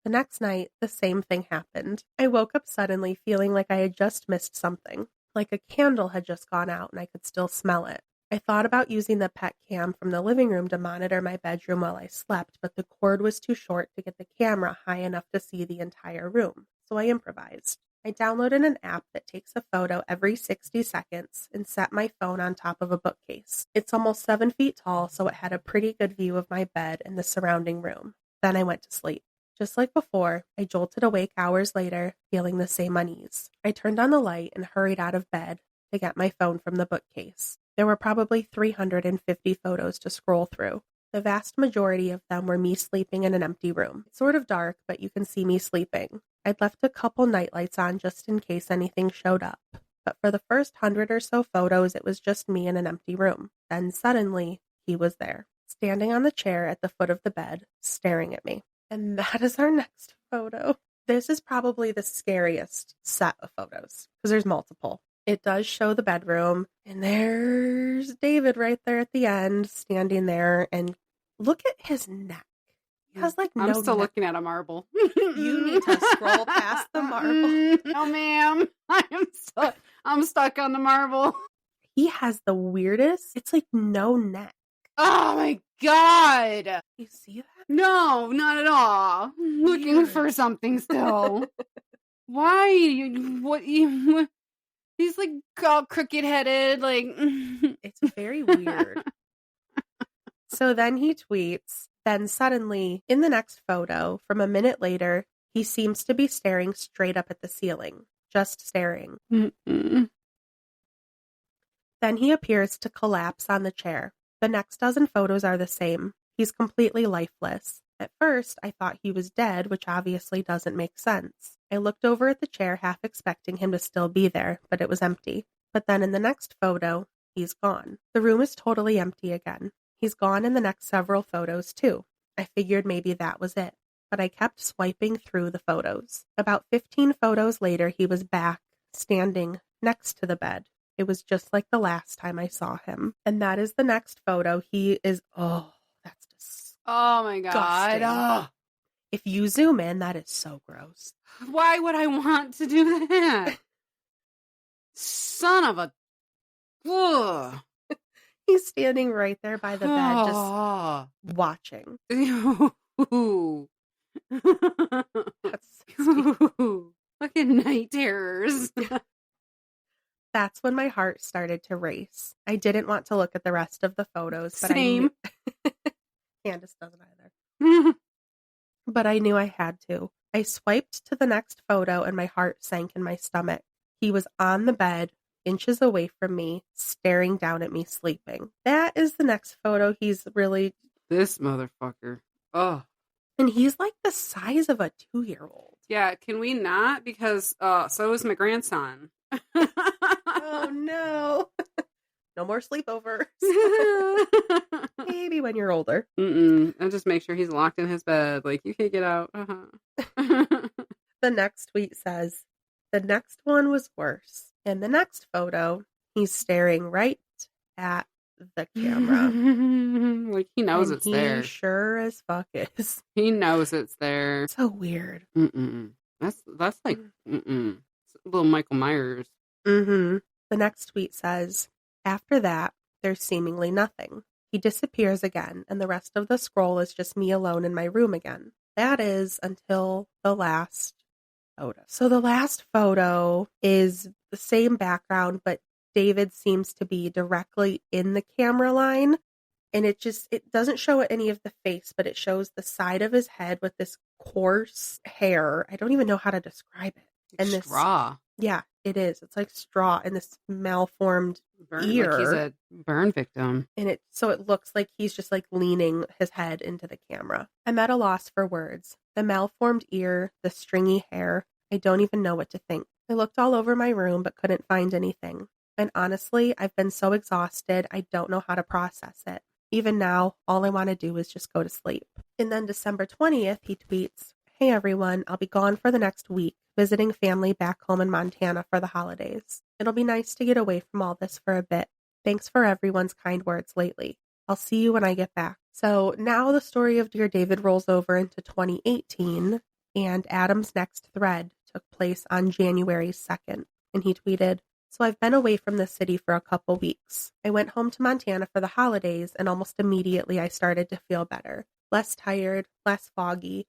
The next night, the same thing happened. I woke up suddenly feeling like I had just missed something, like a candle had just gone out and I could still smell it. I thought about using the pet cam from the living room to monitor my bedroom while I slept, but the cord was too short to get the camera high enough to see the entire room, so I improvised. I downloaded an app that takes a photo every 60 seconds and set my phone on top of a bookcase. It's almost 7 feet tall, so it had a pretty good view of my bed and the surrounding room. Then I went to sleep. Just like before, I jolted awake hours later, feeling the same unease. I turned on the light and hurried out of bed to get my phone from the bookcase. There were probably 350 photos to scroll through. The vast majority of them were me sleeping in an empty room. It's sort of dark, but you can see me sleeping. I'd left a couple nightlights on just in case anything showed up. But for the first 100 or so photos, it was just me in an empty room. Then suddenly, he was there, standing on the chair at the foot of the bed, staring at me. And that is our next photo. This is probably the scariest set of photos, because there's multiple. It does show the bedroom, and there's David right there at the end, standing there, and look at his neck. He has like no I'm still neck. looking at a marble. You need to scroll past the marble. No, ma'am. I'm stuck on the marble. He has the weirdest, it's like no neck. Oh my God. You see that? No, not at all. I'm looking for something still. Why? He's like all crooked headed, like It's very weird. So then he tweets, then suddenly, in the next photo, from a minute later, he seems to be staring straight up at the ceiling. Just staring. Mm-mm. Then he appears to collapse on the chair. The next dozen photos are the same. He's completely lifeless. At first, I thought he was dead, which obviously doesn't make sense. I looked over at the chair, half expecting him to still be there, but it was empty. But then in the next photo, he's gone. The room is totally empty again. He's gone in the next several photos, too. I figured maybe that was it. but I kept swiping through the photos. About 15 photos later, he was back, standing next to the bed. It was just like the last time I saw him. And that is the next photo. He is, oh, that's disgusting. Oh my God. Oh. If you zoom in, that is so gross. Why would I want to do that? Son of a... Ugh. He's standing right there by the bed, just watching. That's fucking night terrors. That's when my heart started to race. I didn't want to look at the rest of the photos, but Same. Candace doesn't either. But I knew I had to. I swiped to the next photo and my heart sank in my stomach. He was on the bed, inches away from me, staring down at me sleeping. That is the next photo. He's really... This motherfucker. Oh. And he's like the size of a 2-year-old. Yeah, can we not? Because so is my grandson. Oh no. No more sleepovers. Maybe when you're older. I'll just make sure he's locked in his bed. Like, you can't get out. The next tweet says, the next one was worse. In the next photo, he's staring right at the camera. Like, he knows it's there. He sure as fuck is. He knows it's there. So weird. That's like, a little Michael Myers. The next tweet says, after that, there's seemingly nothing. He disappears again, and the rest of the scroll is just me alone in my room again. That is until the last photo. So the last photo is the same background, but David seems to be directly in the camera line. And it doesn't show any of the face, but it shows the side of his head with this coarse hair. I don't even know how to describe it. And this straw. Yeah, it is. It's like straw and this malformed ear. Like he's a burn victim. And it looks like he's just like leaning his head into the camera. I'm at a loss for words. The malformed ear, the stringy hair. I don't even know what to think. I looked all over my room but couldn't find anything. And honestly, I've been so exhausted, I don't know how to process it. Even now, all I want to do is just go to sleep. And then December 20th, he tweets, hey everyone, I'll be gone for the next week, visiting family back home in Montana for the holidays. It'll be nice to get away from all this for a bit. Thanks for everyone's kind words lately. I'll see you when I get back. So now the story of Dear David rolls over into 2018, and Adam's next thread took place on January 2nd. And he tweeted, so I've been away from the city for a couple weeks. I went home to Montana for the holidays, and almost immediately I started to feel better. Less tired, less foggy.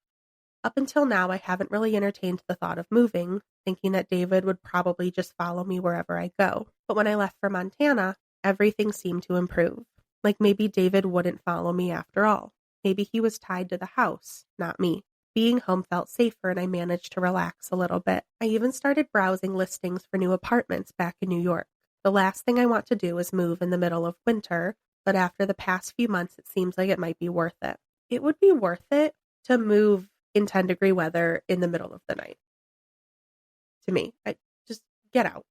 Up until now, I haven't really entertained the thought of moving, thinking that David would probably just follow me wherever I go. But when I left for Montana, everything seemed to improve. Like maybe David wouldn't follow me after all. Maybe he was tied to the house, not me. Being home felt safer and I managed to relax a little bit. I even started browsing listings for new apartments back in New York. The last thing I want to do is move in the middle of winter, but after the past few months, it seems like it might be worth it. It would be worth it to move in 10-degree weather in the middle of the night. To me, I just get out.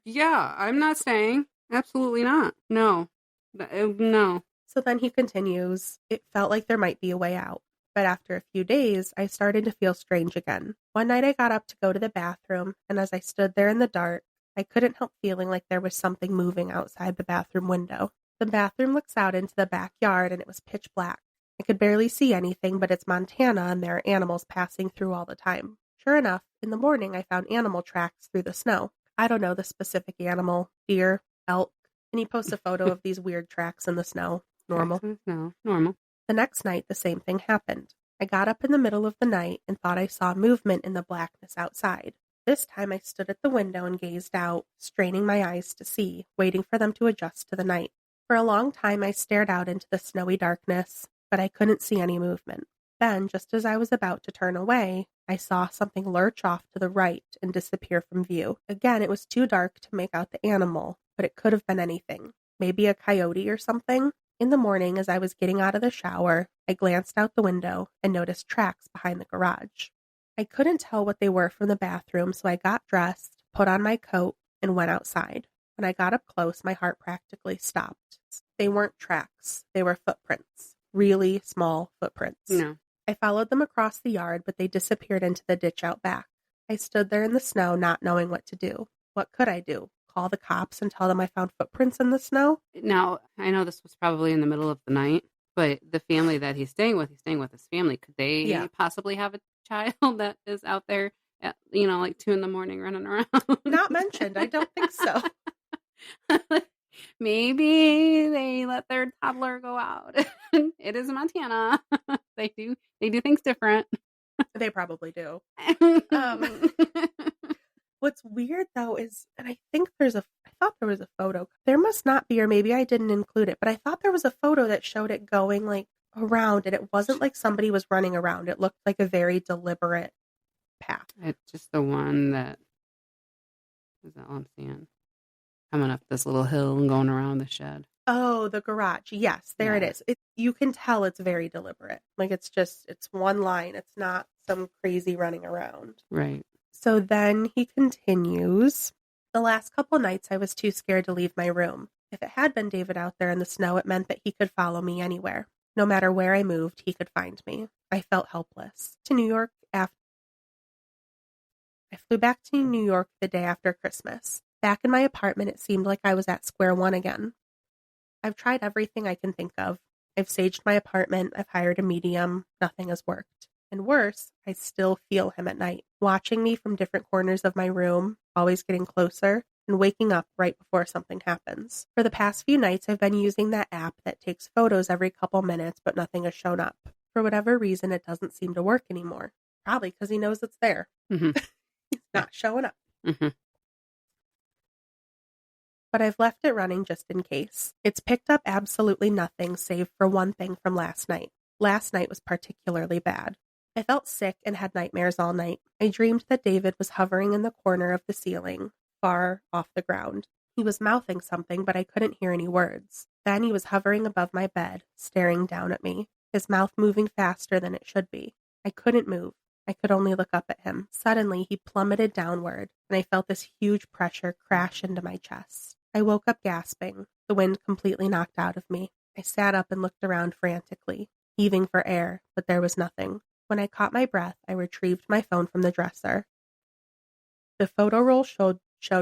Yeah, I'm not saying. Absolutely not. No. No. So then he continues, it felt like there might be a way out. But after a few days, I started to feel strange again. One night I got up to go to the bathroom, and as I stood there in the dark, I couldn't help feeling like there was something moving outside the bathroom window. The bathroom looks out into the backyard, and it was pitch black. I could barely see anything, but it's Montana, and there are animals passing through all the time. Sure enough, in the morning, I found animal tracks through the snow. I don't know the specific animal, deer, elk, and he posts a photo of these weird tracks in the snow. Normal. No, normal. The next night, the same thing happened. I got up in the middle of the night and thought I saw movement in the blackness outside. This time I stood at the window and gazed out, straining my eyes to see, waiting for them to adjust to the night. For a long time I stared out into the snowy darkness, but I couldn't see any movement. Then, just as I was about to turn away, I saw something lurch off to the right and disappear from view. Again, it was too dark to make out the animal, but it could have been anything. Maybe a coyote or something? In the morning, as I was getting out of the shower, I glanced out the window and noticed tracks behind the garage. I couldn't tell what they were from the bathroom, so I got dressed, put on my coat, and went outside. When I got up close, my heart practically stopped. They weren't tracks. They were footprints. Really small footprints. No. I followed them across the yard, but they disappeared into the ditch out back. I stood there in the snow, not knowing what to do. What could I do? Call the cops and tell them I found footprints in the snow? Now, I know this was probably in the middle of the night, but the family that he's staying with his family. Could they Yeah. possibly have a child that is out there at, like 2 in the morning running around? Not mentioned. I don't think so. Maybe they let their toddler go out. It is Montana. They do things different. They probably do. What's weird though is, and I thought there was a photo. There must not be, or maybe I didn't include it, but I thought there was a photo that showed it going like around, and it wasn't like somebody was running around. It looked like a very deliberate path. It's just the one that is that all I'm seeing. Coming up this little hill and going around the shed. Oh, the garage. Yes, there it is. You can tell it's very deliberate. Like it's one line. It's not some crazy running around. Right. So then he continues. The last couple nights I was too scared to leave my room. If it had been David out there in the snow, it meant that he could follow me anywhere. No matter where I moved, he could find me. I felt helpless. To New York after I flew back to New York the day after Christmas. Back in my apartment, it seemed like I was at square one again. I've tried everything I can think of. I've saged my apartment. I've hired a medium. Nothing has worked. And worse, I still feel him at night, watching me from different corners of my room, always getting closer, and waking up right before something happens. For the past few nights, I've been using that app that takes photos every couple minutes, but nothing has shown up. For whatever reason, it doesn't seem to work anymore. Probably because he knows it's there. Mm-hmm. It's not showing up. Mm-hmm. But I've left it running just in case. It's picked up absolutely nothing save for one thing from last night. Last night was particularly bad. I felt sick and had nightmares all night. I dreamed that David was hovering in the corner of the ceiling, far off the ground. He was mouthing something, but I couldn't hear any words. Then he was hovering above my bed, staring down at me, his mouth moving faster than it should be. I couldn't move. I could only look up at him. Suddenly, he plummeted downward, and I felt this huge pressure crash into my chest. I woke up gasping, the wind completely knocked out of me. I sat up and looked around frantically, heaving for air, but there was nothing. When I caught my breath, I retrieved my phone from the dresser. The photo roll showed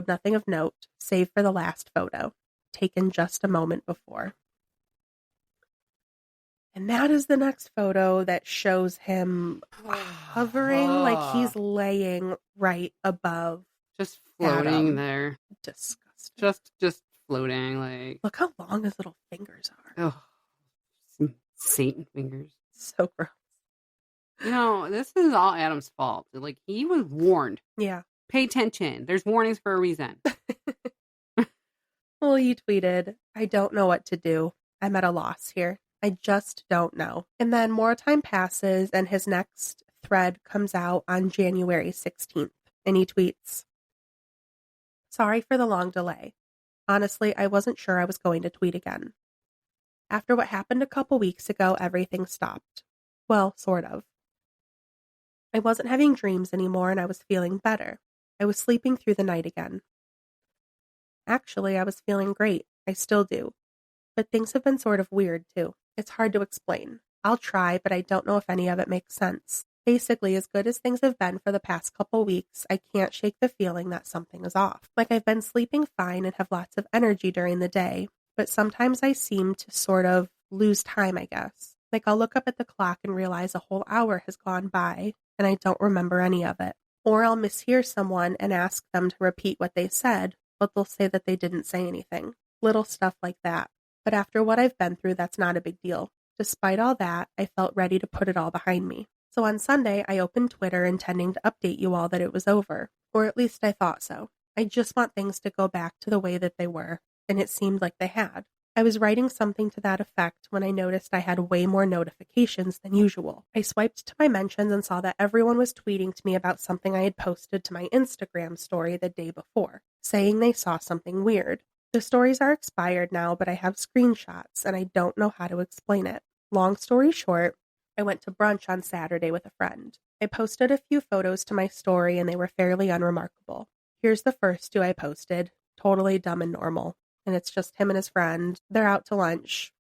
nothing of note, save for the last photo, taken just a moment before. And that is the next photo that shows him hovering like he's laying right above. Just floating Adam. there. Disgusting. Just floating, like. Look how long his little fingers are. Oh, Satan fingers. So gross. This is all Adam's fault. Like, he was warned. Yeah. Pay attention. There's warnings for a reason. Well, he tweeted, I don't know what to do. I'm at a loss here. I just don't know. And then more time passes and his next thread comes out on January 16th. And he tweets, sorry for the long delay. Honestly, I wasn't sure I was going to tweet again. After what happened a couple weeks ago, everything stopped. Well, sort of. I wasn't having dreams anymore and I was feeling better. I was sleeping through the night again. Actually, I was feeling great. I still do. But things have been sort of weird too. It's hard to explain. I'll try, but I don't know if any of it makes sense. Basically, as good as things have been for the past couple weeks, I can't shake the feeling that something is off. Like I've been sleeping fine and have lots of energy during the day, but sometimes I seem to sort of lose time, I guess. Like I'll look up at the clock and realize a whole hour has gone by, and I don't remember any of it. Or I'll mishear someone and ask them to repeat what they said, but they'll say that they didn't say anything. Little stuff like that. But after what I've been through, that's not a big deal. Despite all that, I felt ready to put it all behind me. So on Sunday, I opened Twitter intending to update you all that it was over. Or at least I thought so. I just want things to go back to the way that they were, and it seemed like they had. I was writing something to that effect when I noticed I had way more notifications than usual. I swiped to my mentions and saw that everyone was tweeting to me about something I had posted to my Instagram story the day before, saying they saw something weird. The stories are expired now, but I have screenshots, and I don't know how to explain it. Long story short, I went to brunch on Saturday with a friend. I posted a few photos to my story, and they were fairly unremarkable. Here's the first two I posted, totally dumb and normal. And it's just him and his friend. They're out to lunch.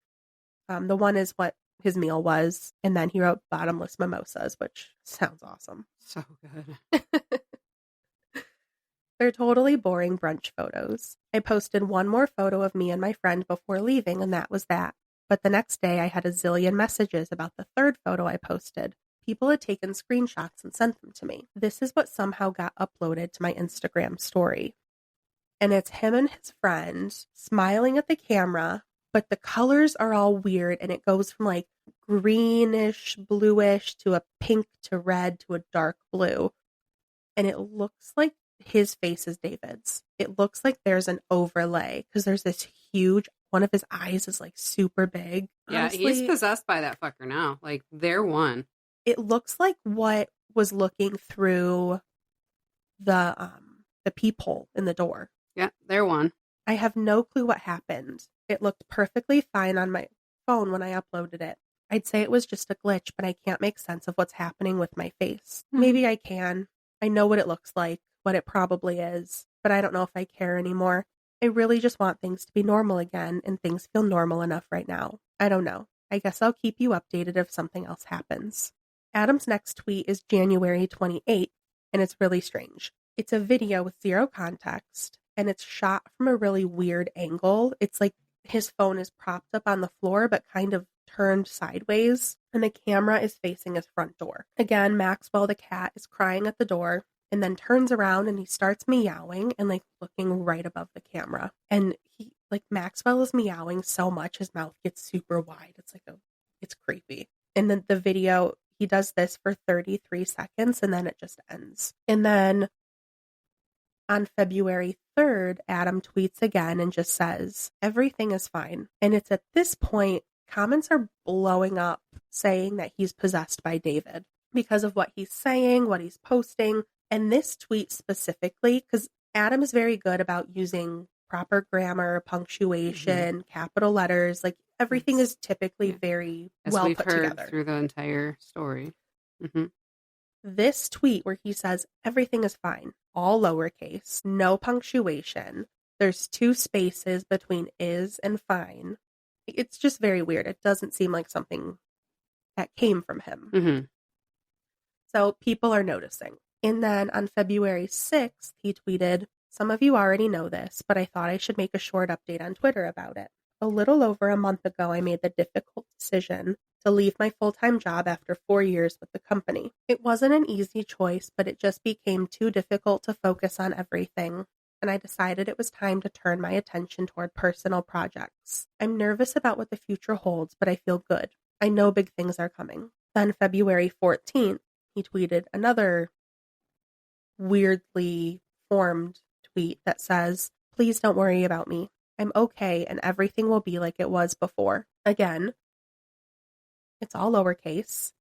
The one is what his meal was. And then he wrote bottomless mimosas, which sounds awesome. So good. They're totally boring brunch photos. I posted one more photo of me and my friend before leaving, and that was that. But the next day, I had a zillion messages about the third photo I posted. People had taken screenshots and sent them to me. This is what somehow got uploaded to my Instagram story. And it's him and his friend smiling at the camera, but the colors are all weird, and it goes from like greenish, bluish to a pink to red to a dark blue. And it looks like his face is David's. It looks like there's an overlay because there's this huge, one of his eyes is like super big. Yeah, Honestly, he's possessed by that fucker now. Like, they're one. it looks like what was looking through the peephole in the door. Yeah, they're one. I have no clue what happened. It looked perfectly fine on my phone when I uploaded it. I'd say it was just a glitch, but I can't make sense of what's happening with my face. Maybe I can. I know what it looks like, what it probably is, but I don't know if I care anymore. I really just want things to be normal again, and things feel normal enough right now. I don't know. I guess I'll keep you updated if something else happens. Adam's next tweet is January 28th, and it's really strange. It's a video with zero context, and it's shot from a really weird angle. It's like his phone is propped up on the floor, but kind of turned sideways, and the camera is facing his front door. Again, Maxwell the cat is crying at the door and then turns around and he starts meowing and like looking right above the camera. And he like Maxwell is meowing so much his mouth gets super wide. It's creepy. And then the video, he does this for 33 seconds and then it just ends. And then on February 3rd, Adam tweets again and just says, everything is fine. And it's at this point, comments are blowing up saying that he's possessed by David because of what he's saying, what he's posting. And this tweet specifically, because Adam is very good about using proper grammar, punctuation, capital letters. Like everything is typically very As well we've put heard together. through the entire story. This tweet where he says everything is fine, all lowercase, no punctuation. There's 2 spaces between is and fine. It's just very weird. It doesn't seem like something that came from him. So people are noticing. And then on February 6th, he tweeted, some of you already know this, but I thought I should make a short update on Twitter about it. A little over a month ago, I made the difficult decision to leave my full-time job after 4 years with the company. It wasn't an easy choice, but it just became too difficult to focus on everything, and I decided it was time to turn my attention toward personal projects. I'm nervous about what the future holds, but I feel good. I know big things are coming. Then February 14th, he tweeted another weirdly formed tweet that says, please don't worry about me. I'm okay and everything will be like it was before. Again, it's all lowercase.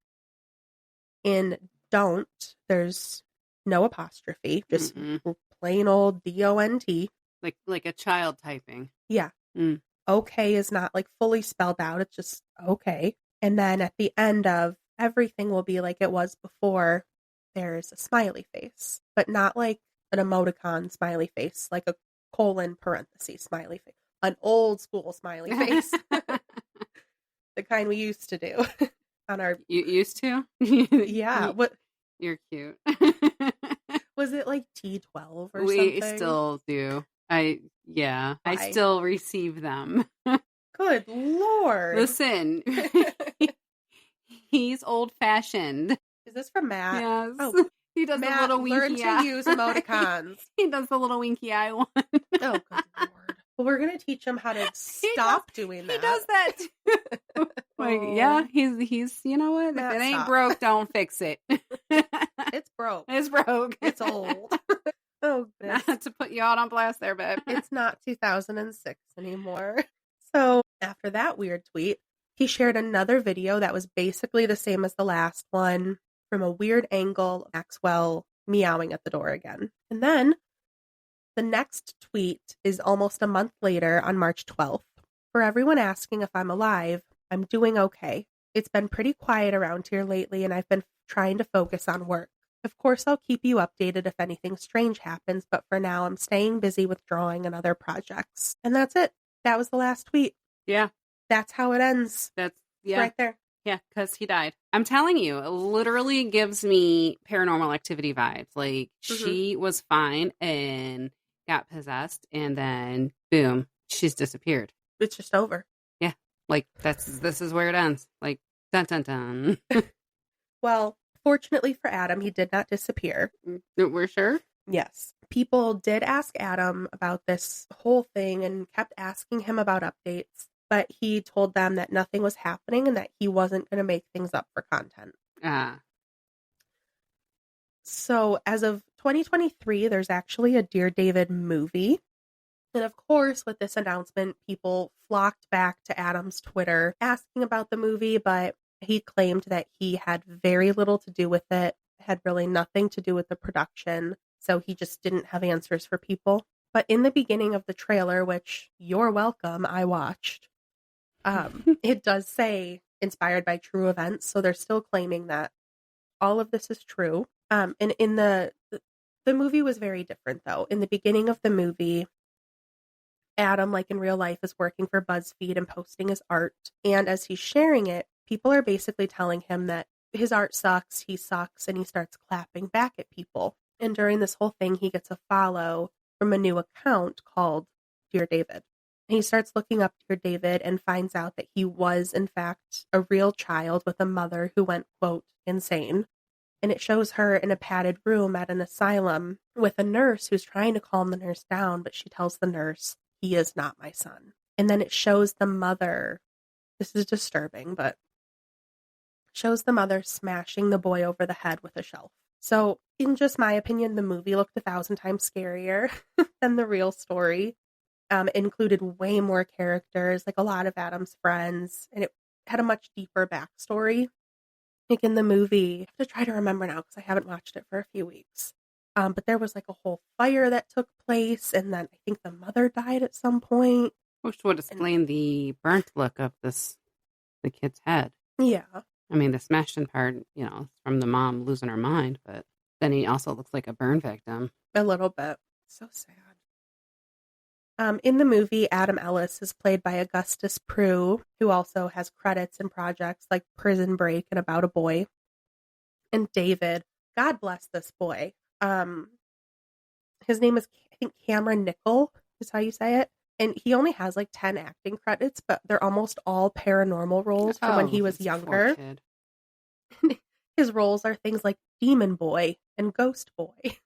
In don't, there's no apostrophe, just plain old DONT. Like a child typing. Yeah. Okay is not like fully spelled out. It's just okay. And then at the end of everything will be like it was before, there's a smiley face, but not like an emoticon smiley face, like a colon parenthesis smiley face, an old school smiley face, the kind we used to do on our. You used to? Yeah. What? You're cute. Was it like T12 or something? We still do. I still receive them. Good Lord. Listen, he's old fashioned. Is this from Matt? Yes. Oh, he does Matt, the little winky learn eye. to use emoticons. He does the little winky eye one. Oh, good Lord. Well, we're going to teach him how to stop doing that. He does that too. Like, yeah, he's, you know what? Matt, if it ain't stop. broke, don't fix it. It's broke. It's broke. It's old. Oh, goodness. Not to put you out on blast there, babe. It's not 2006 anymore. So after that weird tweet, he shared another video that was basically the same as the last one from a weird angle, Maxwell meowing at the door again. And then the next tweet is almost a month later on March 12th. For everyone asking if I'm alive, I'm doing okay. It's been pretty quiet around here lately and I've been trying to focus on work. Of course, I'll keep you updated if anything strange happens, but for now, I'm staying busy with drawing and other projects. And that's it. That was the last tweet. Yeah. That's how it ends. That's, yeah. Right there. Yeah, because he died. I'm telling you, it literally gives me Paranormal Activity vibes. Like, Hmm. she was fine and got possessed, and then boom, she's disappeared. It's just over. Yeah, like this is where it ends. Like, dun dun dun. Well, fortunately for Adam, he did not disappear. We're sure. Yes. People did ask Adam about this whole thing and kept asking him about updates, but he told them that nothing was happening and that he wasn't going to make things up for content. Ah, So, as of 2023, there's actually a Dear David movie. And of course, with this announcement, people flocked back to Adam's Twitter asking about the movie, but he claimed that he had very little to do with it, had really nothing to do with the production. So he just didn't have answers for people. But in the beginning of the trailer, which you're welcome, I watched, it does say inspired by true events. So they're still claiming that all of this is true. And in the movie was very different though. In the beginning of the movie, Adam, like in real life, is working for BuzzFeed and posting his art. And as he's sharing it, people are basically telling him that his art sucks, he sucks, and he starts clapping back at people. And during this whole thing, he gets a follow from a new account called Dear David. And he starts looking up Dear David and finds out that he was, in fact, a real child with a mother who went, quote, insane. And it shows her in a padded room at an asylum with a nurse who's trying to calm the nurse down, but she tells the nurse, he is not my son. And then it shows the mother, this is disturbing, but shows the mother smashing the boy over the head with a shelf. So, in just my opinion, the movie looked 1,000 times scarier than the real story. It included way more characters, like a lot of Adam's friends, and it had a much deeper backstory. Like in the movie, I have to try to remember now because I haven't watched it for a few weeks. But there was like a whole fire that took place, and then I think the mother died at some point. which would And explain the burnt look of the kid's head. yeah, I mean, the smashed in part, from the mom losing her mind, but then he also looks like a burn victim. a little bit. So sad. In the movie, Adam Ellis is played by Augustus Prew, who also has credits in projects like Prison Break and About a Boy. And David, God bless this boy. His name is, I think, Cameron Nickel is how you say it. And he only has like 10 acting credits, but they're almost all paranormal roles from when he was younger. His roles are things like Demon Boy and Ghost Boy.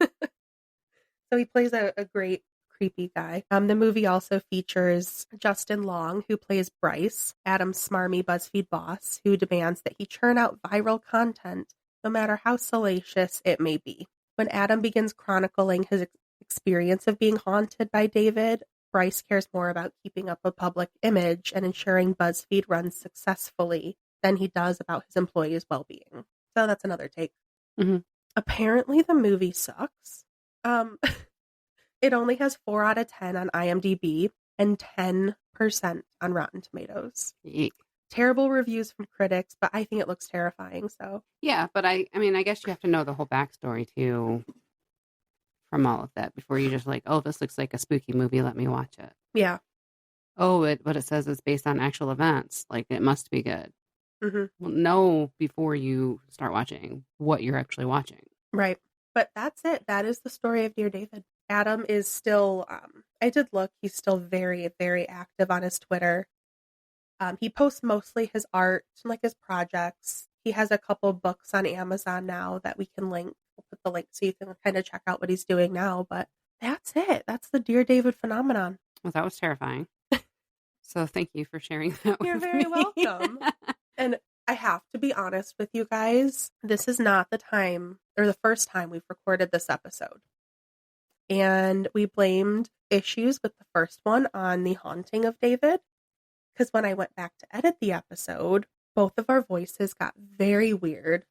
So he plays a great creepy guy. The movie also features Justin Long, who plays Bryce, Adam's smarmy BuzzFeed boss, who demands that he churn out viral content, no matter how salacious it may be. When Adam begins chronicling his experience of being haunted by David, Bryce cares more about keeping up a public image and ensuring BuzzFeed runs successfully than he does about his employees' well-being. So that's another take. Mm-hmm. Apparently the movie sucks. It only has 4 out of 10 on IMDb and 10% on Rotten Tomatoes. Eek. Terrible reviews from critics, but I think it looks terrifying. So Yeah, but I mean, I guess you have to know the whole backstory too from all of that before you just like, oh, this looks like a spooky movie. Let me watch it. yeah. Oh, but it says it's based on actual events. Like, it must be good. Mm-hmm. Well, know before you start watching what you're actually watching. Right. But that's it. That is the story of Dear David. Adam is still, I did look, he's still very, very active on his Twitter. He posts mostly his art, like his projects. He has a couple books on Amazon now that we can link. We'll put the link so you can kind of check out what he's doing now. But that's it. That's the Dear David phenomenon. Well, that was terrifying. So thank you for sharing that with me. You're very welcome. And I have to be honest with you guys. This is not the time or the first time we've recorded this episode. And we blamed issues with the first one on the haunting of David. Because when I went back to edit the episode, both of our voices got very weird.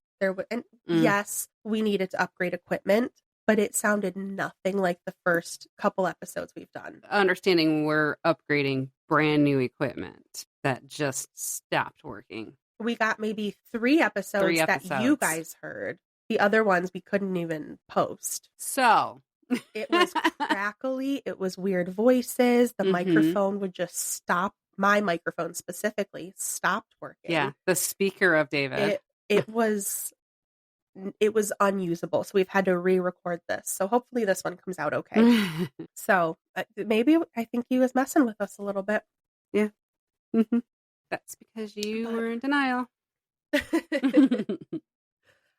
Yes, we needed to upgrade equipment, but it sounded nothing like the first couple episodes we've done. Understanding we're upgrading brand new equipment that just stopped working. We got maybe 3 episodes that you guys heard. The other ones we couldn't even post. So it was crackly. It was weird voices. The microphone would just stop my microphone specifically stopped working. Yeah, the speaker of David. It was unusable, so we've had to re-record this. So hopefully this one comes out okay. So maybe I think he was messing with us a little bit. Yeah. That's because you were in denial.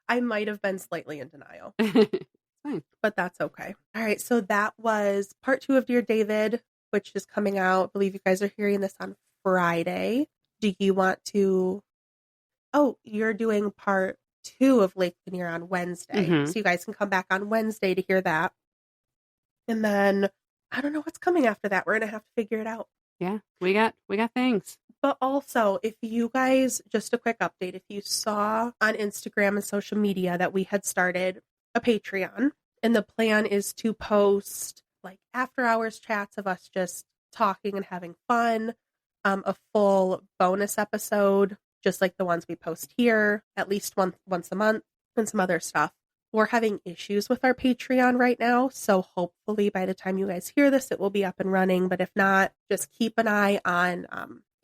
I might have been slightly in denial. Fine. But that's okay. All right, so that was part 2 of Dear David, which is coming out. I believe you guys are hearing this on Friday. Do you want to... Oh, you're doing part 2 of Lake Lanier on Wednesday. So you guys can come back on Wednesday to hear that. And then, I don't know what's coming after that. We're going to have to figure it out. Yeah, we got things. But also, if you guys, just a quick update, if you saw on Instagram and social media that we had started a Patreon, and the plan is to post like after hours chats of us just talking and having fun, a full bonus episode, just like the ones we post here, at least once a month, and some other stuff. We're having issues with our Patreon right now, so hopefully by the time you guys hear this, it will be up and running. But if not, just keep an eye on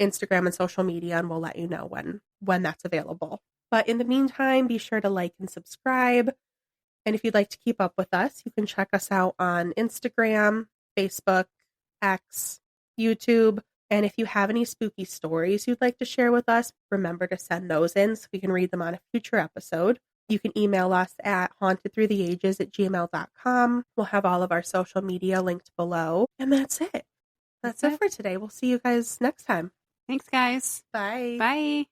Instagram and social media, and we'll let you know when that's available. But in the meantime, be sure to like and subscribe. And if you'd like to keep up with us, you can check us out on Instagram, Facebook, X, YouTube. And if you have any spooky stories you'd like to share with us, remember to send those in so we can read them on a future episode. You can email us at hauntedthroughtheages@gmail.com. We'll have all of our social media linked below. And that's it. That's it for today. We'll see you guys next time. Thanks, guys. Bye. Bye.